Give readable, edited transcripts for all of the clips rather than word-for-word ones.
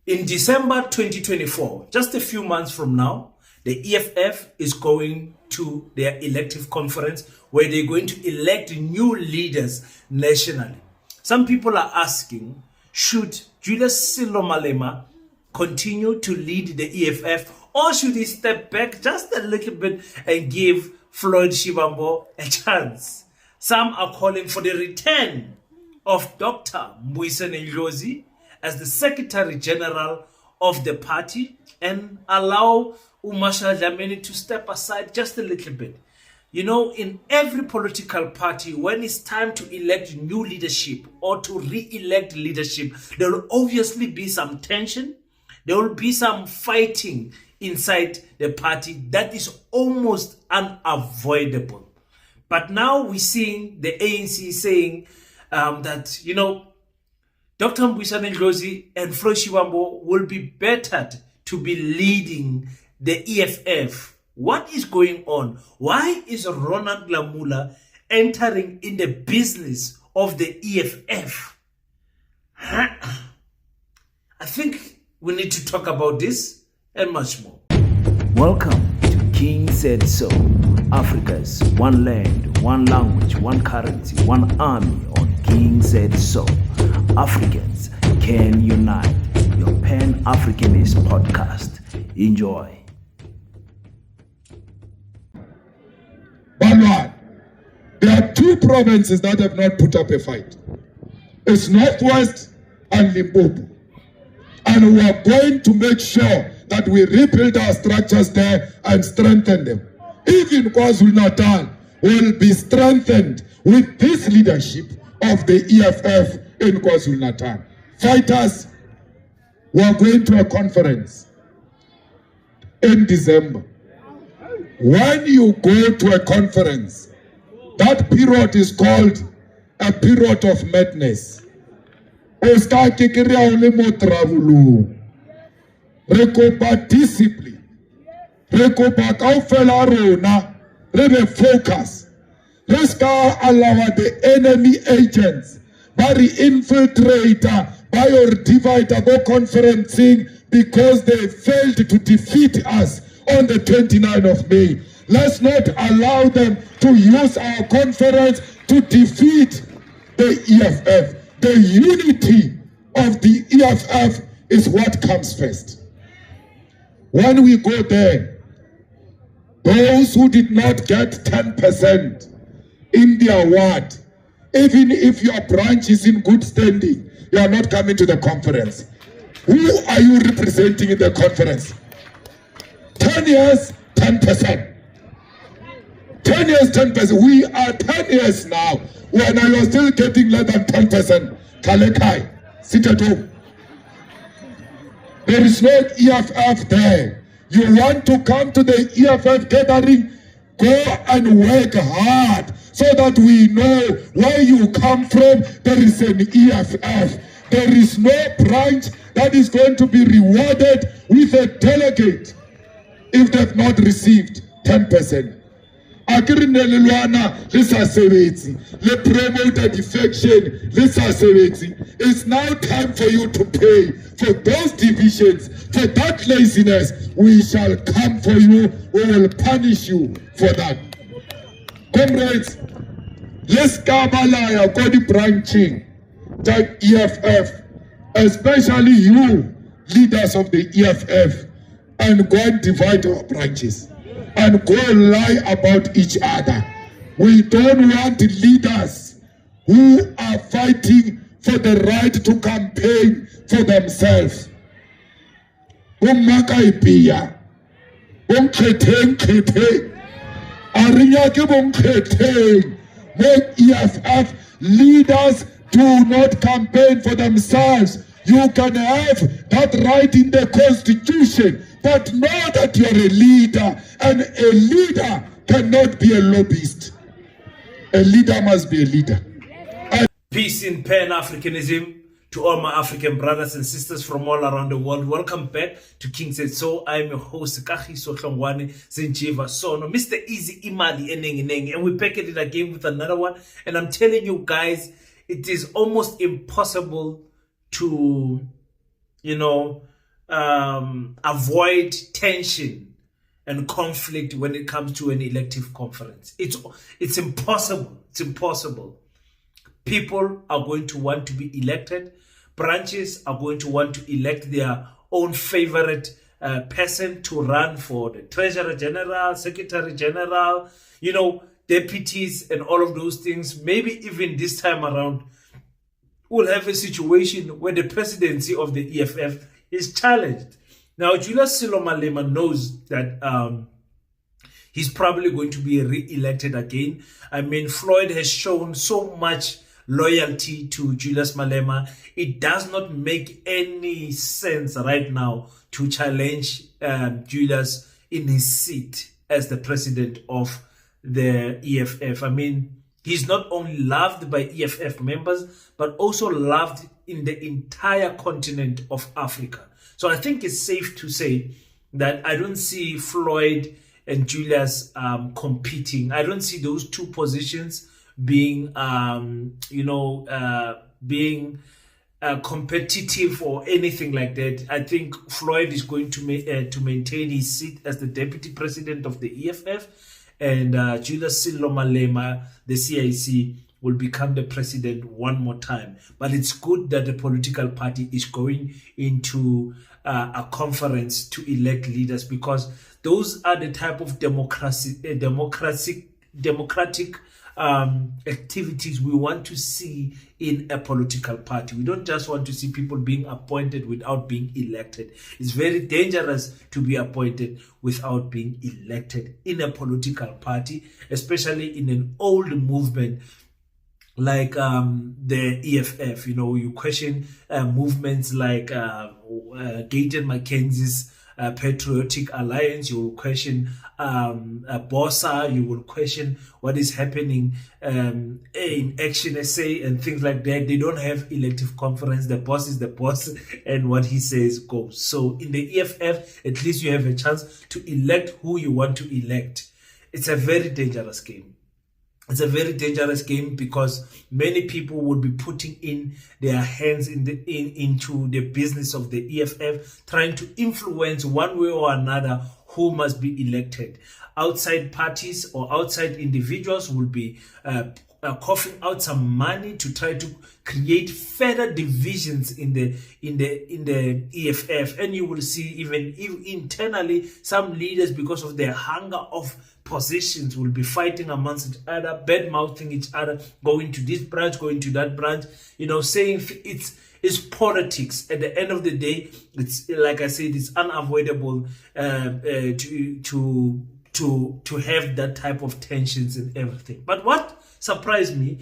In December 2024, just a few months from now, the EFF is going to their elective conference where they're going to elect new leaders nationally. Some people are asking, should Julius Malema continue to lead the EFF, or should he step back just a little bit and give Floyd a chance? Some are calling for the return of Dr. Julius as the Secretary General of the party and allow Umasha Dlamini to step aside just a little bit. You know, in every political party, when it's time to elect new leadership or to re-elect leadership, there will obviously be some tension. There will be some fighting inside the party that is almost unavoidable. But now we're seeing the ANC saying that, you know, Dr. Mbuyisane and Floyd will be bettered to be leading the EFF. What is going on? Why is Ronald Lamula entering in the business of the EFF? I think we need to talk about this and much more. Welcome to King Said So, Africa's one land, one language, one currency, one army on King Said So. Africans can unite. Your Pan-Africanist podcast. Enjoy. Balwan, there are two provinces that have not put up a fight. It's Northwest and Limpopo. And we are going to make sure that we rebuild our structures there and strengthen them. Even KwaZulu-Natal will be strengthened with this leadership of the EFF in KwaZulu-Natal. Fighters, we are going to a conference in December. When you go to a conference, that period is called a period of madness. Recoba discipline. Recoba kaufela rona. Rebe focus. Let's go allow the enemy agents, by the infiltrator, by your divider, go conferencing because they failed to defeat us on the 29th of May. Let's not allow them to use our conference to defeat the EFF. The unity of the EFF is what comes first. When we go there, those who did not get 10% in their ward, even if your branch is in good standing, you are not coming to the conference. Who are you representing in the conference? 10 years, 10%. 10 years, 10%. We are 10 years now. When I was still getting less than 10%. Kalekai, sit at home. There is no EFF there. You want to come to the EFF gathering? Go and work hard so that we know where you come from. There is an EFF. There is no branch that is going to be rewarded with a delegate if they have not received 10%. Le promoter defection, it's now time for you to pay for those divisions, for that laziness. We shall come for you, we will punish you for that. Comrades, let's go the branching that EFF, especially you, leaders of the EFF, and go and divide our branches and go and lie about each other. We don't want leaders who are fighting for the right to campaign for themselves. EFF leaders do not campaign for themselves. You can have that right in the Constitution, but know that you're a leader, and a leader cannot be a lobbyist. A leader must be a leader. Peace in Pan-Africanism to all my African brothers and sisters from all around the world. Welcome back to King Said So. I'm your host, Kagiso Hlongwane Zinjiva Sono, Mr. Easy Imali Eneng, and we're back at it again with another one. And I'm telling you guys, it is almost impossible to, avoid tension and conflict when it comes to an elective conference. It's impossible. It's impossible. People are going to want to be elected. Branches are going to want to elect their own favorite person to run for the Treasurer General, Secretary General, deputies and all of those things. Maybe even this time around, we'll have a situation where the presidency of the EFF is challenged. Now, Julius Malema knows that he's probably going to be re-elected again. I mean, Floyd has shown so much loyalty to Julius Malema. It does not make any sense right now to challenge Julius in his seat as the president of the EFF. I mean, he's not only loved by EFF members, but also loved in the entire continent of Africa. So I think it's safe to say that I don't see Floyd and Julius competing. I don't see those two positions being, competitive or anything like that. I think Floyd is going to maintain his seat as the deputy president of the EFF, and Julius Malema, the CIC, will become the president one more time. But it's good that the political party is going into a conference to elect leaders, because those are the type of democratic activities we want to see in a political party. We don't just want to see people being appointed without being elected. It's very dangerous to be appointed without being elected in a political party, especially in an old movement like the EFF. You question movements like Gayton Mackenzie's Patriotic Alliance. You will question BOSA. You will question what is happening in Action SA and things like that. They don't have elective conference. The boss is the boss, and what he says goes. So in the EFF, at least you have a chance to elect who you want to elect. It's a very dangerous game. It's a very dangerous game because many people will be putting in their hands into the business of the EFF, trying to influence one way or another who must be elected. Outside parties or outside individuals will be coughing out some money to try to create further divisions in the EFF, and you will see even internally some leaders, because of their hunger of positions, will be fighting amongst each other, bad mouthing each other, going to this branch, going to that branch, saying it's politics. At the end of the day, it's like I said, it's unavoidable to have that type of tensions and everything. But what surprised me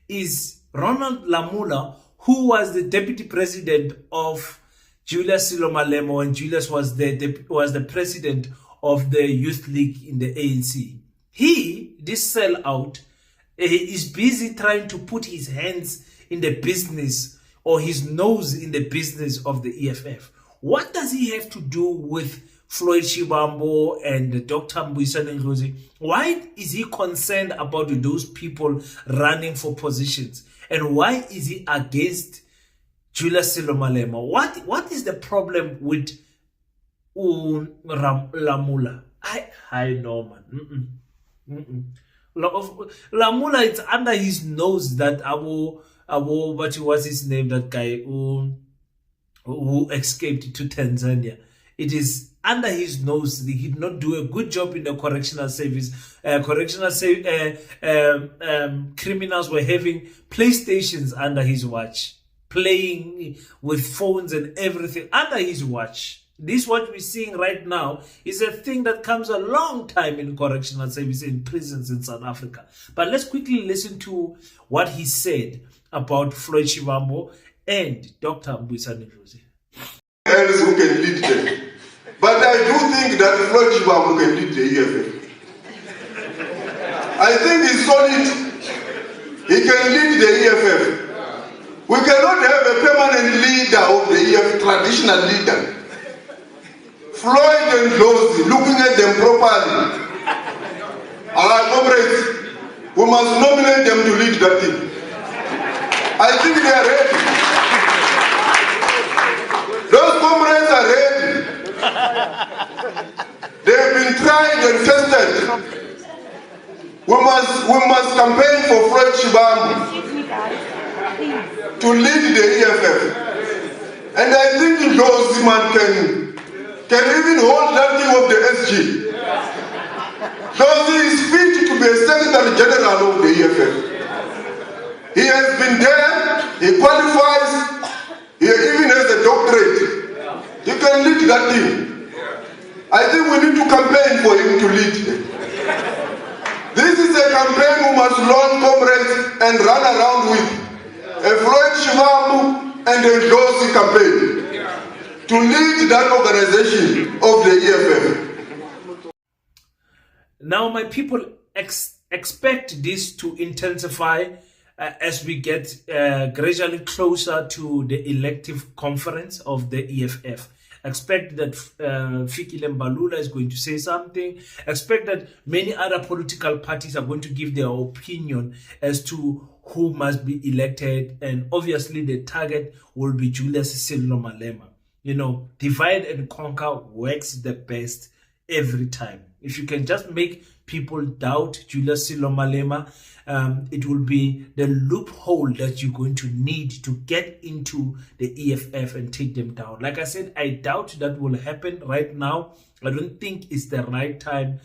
is Ronald Lamola, who was the deputy president of Julius Malema when Julius was the president of the Youth League in the ANC. This sellout, is busy trying to put his hands in the business, or his nose in the business of the EFF. What does he have to do with Floyd Shivambu and Dr. Mbuyiseni Ndlozi? Why is he concerned about those people running for positions? And why is he against Julius Malema? What is the problem with Lamula? I know, man. Lamula, it's under his nose that what was his name? That guy who escaped to Tanzania. It is under his nose. He did not do a good job in the correctional service. Criminals were having PlayStations under his watch, playing with phones and everything under his watch. This, what we're seeing right now, is a thing that comes a long time in correctional service, in prisons in South Africa. But let's quickly listen to what he said about Floyd Shivambu and Dr. Mbuyiseni Ndlozi. Else who can lead them. But I do think that Floyd Shivambu can lead the EFF. I think he's solid. He can lead the EFF. We cannot have a permanent leader of the EFF, traditional leader. Floyd and Ndlozi, looking at them properly. Our comrades, we must nominate them to lead that team. I think they are ready. and tested. We must campaign for Floyd Shibambu to lead the EFF. And I think those man can even hold that thing of the SG. Because he is fit to be a Secretary General of the EFF. He has been there, he qualifies, he even has a doctorate. He can lead that thing. I think we need to campaign for him to lead. This is a campaign we must launch, comrades, and run around with. A Floyd Shibambu and a Ndosi campaign to lead that organization of the EFF. Now, my people, expect this to intensify as we get gradually closer to the elective conference of the EFF. Expect that Fikile Mbalula is going to say something. Expect that many other political parties are going to give their opinion as to who must be elected. And obviously the target will be Julius Malema. You know, divide and conquer works the best every time. If you can just make people doubt Julius Malema, it will be the loophole that you're going to need to get into the EFF and take them down. Like I said, I doubt that will happen right now. I don't think it's the right time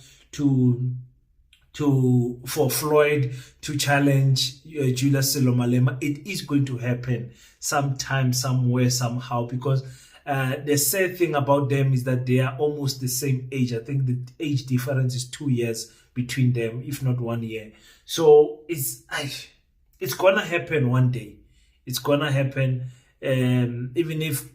for Floyd to challenge Julius Malema. It is going to happen sometime, somewhere, somehow, because the sad thing about them is that they are almost the same age. I think the age difference is 2 years between them, if not 1 year. So it's gonna happen one day. It's gonna happen, even if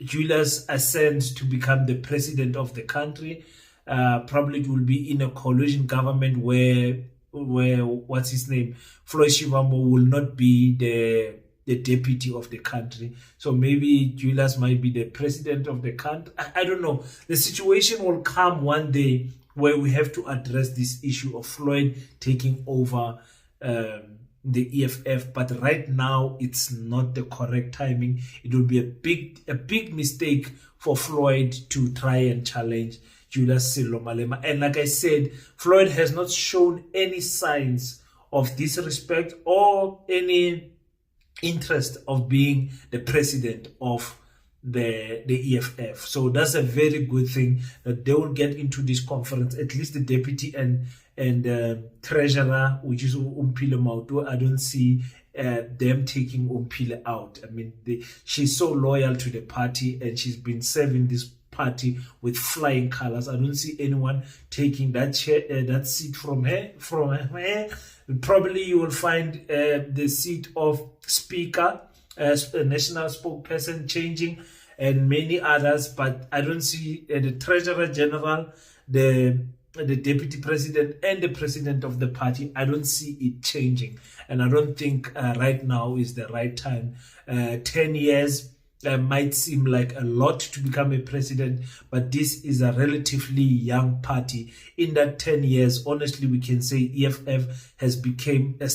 Julius ascends to become the president of the country. Probably it will be in a coalition government where what's his name, Floyd Shibambu, will not be the deputy of the country. So maybe Julius might be the president of the country. I don't know. The situation will come one day where we have to address this issue of Floyd taking over the EFF. But right now, it's not the correct timing. It will be a big mistake for Floyd to try and challenge Julius Malema. And like I said, Floyd has not shown any signs of disrespect or any interest of being the president of the EFF. So that's a very good thing that they will get into this conference, at least the deputy and treasurer, which is Umpile Mauto. I don't see them taking Umpile out. I mean, she's so loyal to the party and she's been serving this party with flying colors. I don't see anyone taking that chair, that seat from her. Probably you will find the seat of speaker, a national spokesperson changing, and many others, but I don't see the treasurer general, the deputy president, and the president of the party. I don't see it changing, and I don't think right now is the right time. 10 years might seem like a lot to become a president, but this is a relatively young party. In that 10 years, honestly, we can say EFF has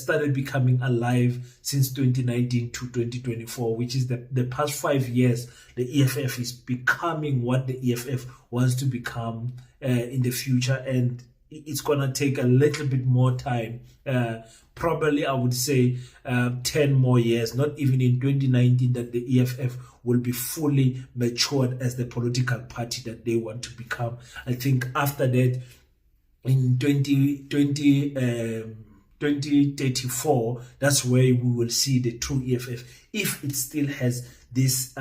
started becoming alive since 2019 to 2024, which is the past 5 years. The EFF is becoming what the EFF wants to become in the future, and it's gonna take a little bit more time. Probably I would say 10 more years, not even in 2019, that the EFF will be fully matured as the political party that they want to become. I think after that, in 2034, that's where we will see the true EFF, if it still has this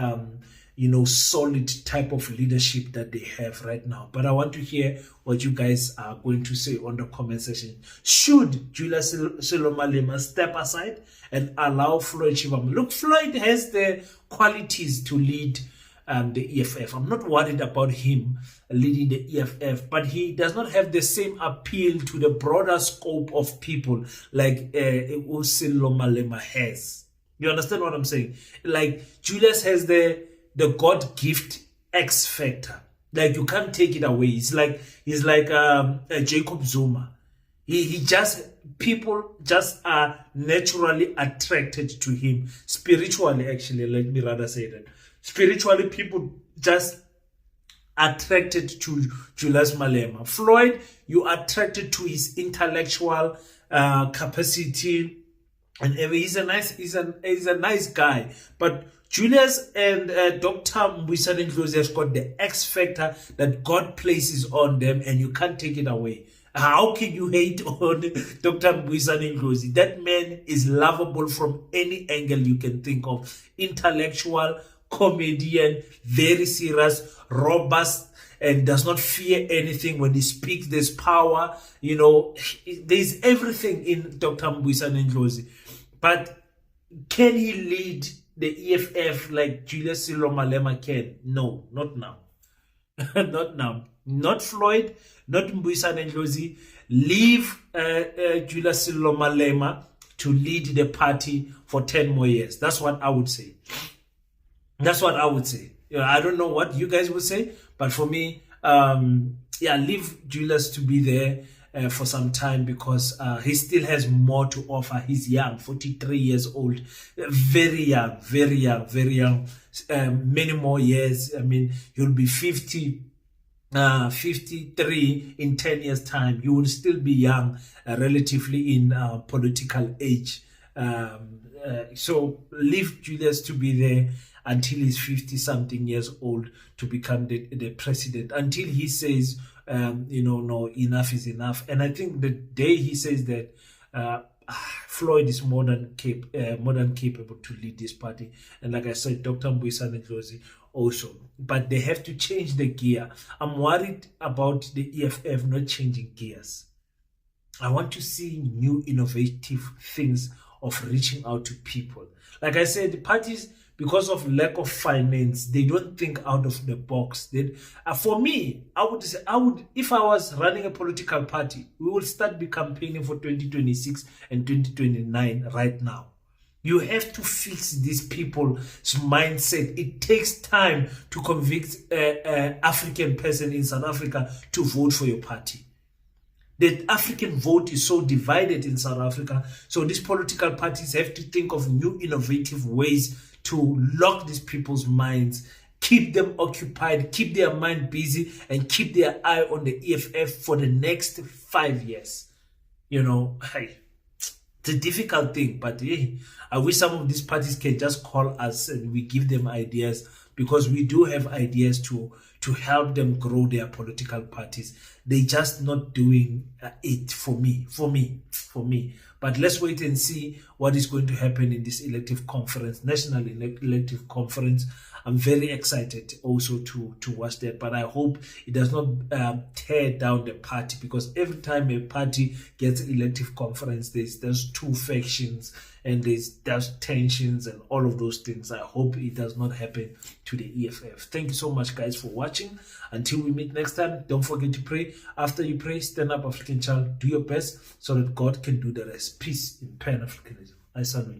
solid type of leadership that they have right now. But I want to hear what you guys are going to say on the comment section. Should Julius Malema step aside and allow Floyd Shibambu? Look, Floyd has the qualities to lead the EFF. I'm not worried about him leading the EFF, but he does not have the same appeal to the broader scope of people like Malema has. You understand what I'm saying? Like, Julius has the God gift X factor. Like, you can't take it away. He's like Jacob Zuma. People just are naturally attracted to him. Spiritually, actually, let me rather say that. Spiritually, people just attracted to Julius Malema. Floyd, you are attracted to his intellectual capacity, and he's a nice guy. But Julius and Dr. Mbuyisane Ndlozi has got the X factor that God places on them, and you can't take it away. How can you hate on Dr. Mbuyisane Ndlozi? That man is lovable from any angle you can think of. Intellectual, comedian, very serious, robust, and does not fear anything. When he speaks, there's power. You know, there's everything in Dr. Mbuyisane Ndlozi. But can he lead the EFF like Julius Malema can? No, not now. Not now. Not Floyd, not Mbuyisane Ndlozi. Leave Julius Malema to lead the party for 10 more years. That's what I would say. That's what I would say. You know, I don't know what you guys would say, but for me, leave Julius to be there for some time, because he still has more to offer. He's young, 43 years old, very young, very young, very young. Many more years. I mean, he'll be 53 in 10 years time. You will still be young, relatively in political age. So leave Julius to be there until he's 50 something years old to become the president, until he says, no, enough is enough. And I think the day he says that, Floyd is more than capable to lead this party. And like I said, Dr. Mbuyisane Ndlozi also. But they have to change the gear. I'm worried about the EFF not changing gears. I want to see new innovative things of reaching out to people. Like I said, the parties, because of lack of finance, they don't think out of the box. For me, I would, if I was running a political party, we will start campaigning for 2026 and 2029 right now. You have to fix these people's mindset. It takes time to convince an African person in South Africa to vote for your party. The African vote is so divided in South Africa. So these political parties have to think of new innovative ways to lock these people's minds, keep them occupied, keep their mind busy, and keep their eye on the EFF for the next 5 years. You know, hey, it's a difficult thing, but hey, I wish some of these parties can just call us and we give them ideas, because we do have ideas to help them grow their political parties. They're just not doing it for me. But let's wait and see what is going to happen in this elective conference, national elective conference. I'm very excited also to watch that, but I hope it does not tear down the party, because every time a party gets an elective conference, there's two factions and there's tensions and all of those things. I hope it does not happen to the EFF. Thank you so much, guys, for watching. Until we meet next time, don't forget to pray. After you pray, stand up, African child. Do your best so that God can do the rest. Peace in Pan-Africanism. I salute you.